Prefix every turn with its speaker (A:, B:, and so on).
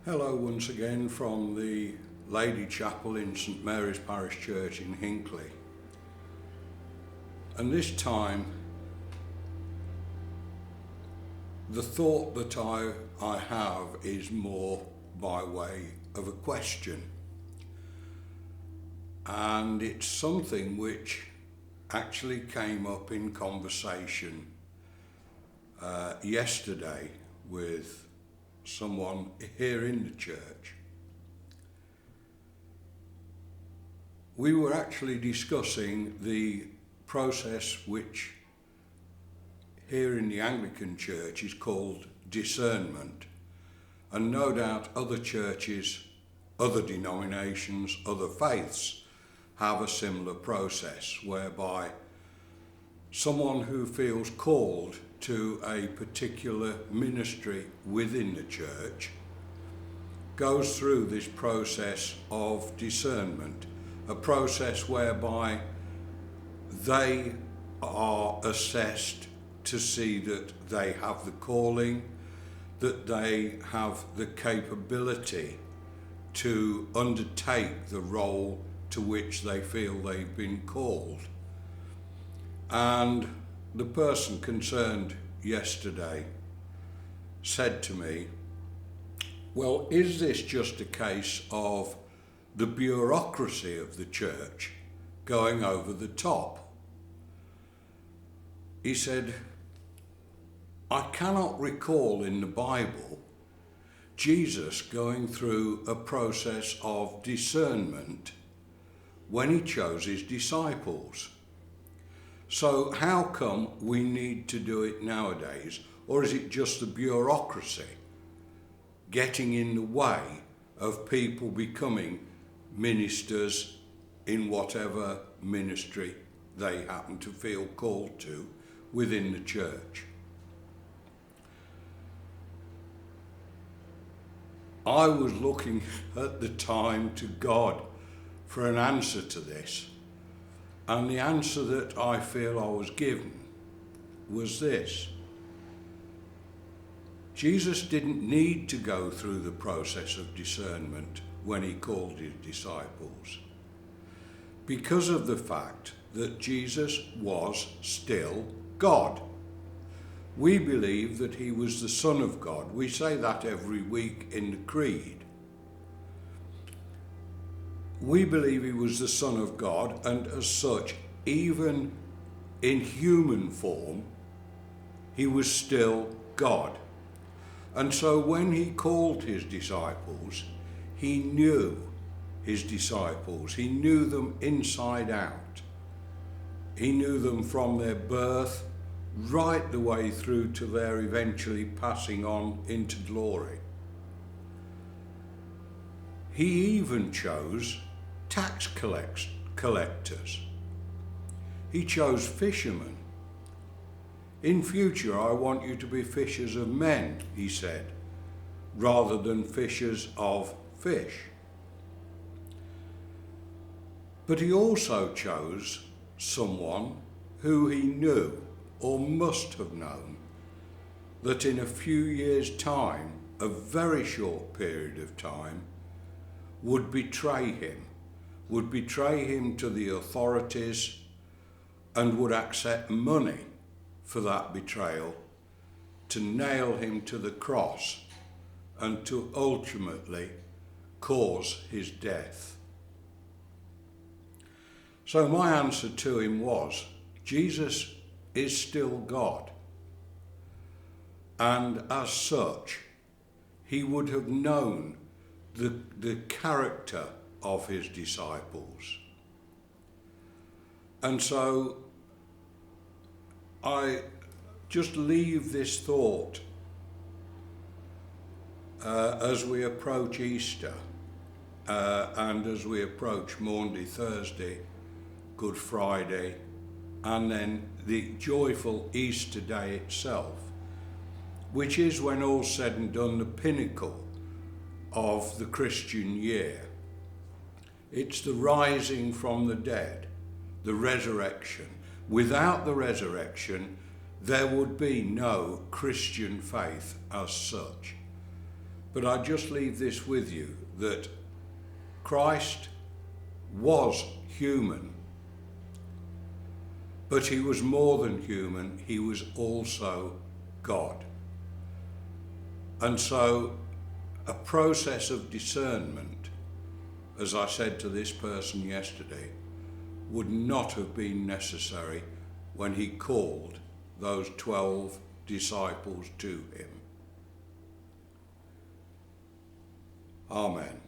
A: Hello once again from the Lady Chapel in St Mary's Parish Church in Hinckley. And this time, the thought that I have is more by way of a question. And it's something which actually came up in conversation yesterday with someone here in the church. We were actually discussing the process which here in the Anglican Church is called discernment, and no doubt other churches, other denominations, other faiths have a similar process whereby someone who feels called to a particular ministry within the church goes through this process of discernment, a process whereby they are assessed to see that they have the calling, that they have the capability to undertake the role to which they feel they've been called. And the person concerned yesterday said to me, well, is this just a case of the bureaucracy of the church going over the top? He said, I cannot recall in the Bible Jesus going through a process of discernment when he chose his disciples. So how come we need to do it nowadays? Or is it just the bureaucracy getting in the way of people becoming ministers in whatever ministry they happen to feel called to within the church? I was looking at the time to God for an answer to this. And the answer that I feel I was given was this. Jesus didn't need to go through the process of discernment when he called his disciples, because of the fact that Jesus was still God. We believe that he was the Son of God. We say that every week in the Creed. We believe he was the Son of God, and as such, even in human form, he was still God. And so when he called his disciples, he knew his disciples. He knew them inside out. He knew them from their birth right the way through to their eventually passing on into glory. He even chose tax collectors. He chose fishermen. In future, I want you to be fishers of men, he said, rather than fishers of fish. But he also chose someone who he knew, or must have known, that in a few years' time, a very short period of time, would betray him to the authorities and would accept money for that betrayal to nail him to the cross and to ultimately cause his death. So my answer to him was, Jesus is still God, and as such, he would have known the character of his disciples. And so I just leave this thought as we approach Easter and as we approach Maundy Thursday, Good Friday, and then the joyful Easter day itself, which is, when all's said and done, the pinnacle of the Christian year. It's the rising from the dead, the resurrection. Without the resurrection, there would be no Christian faith as such. But I just leave this with you, that Christ was human, but he was more than human, he was also God. And so a process of discernment, as I said to this person yesterday, would not have been necessary when he called those 12 disciples to him. Amen.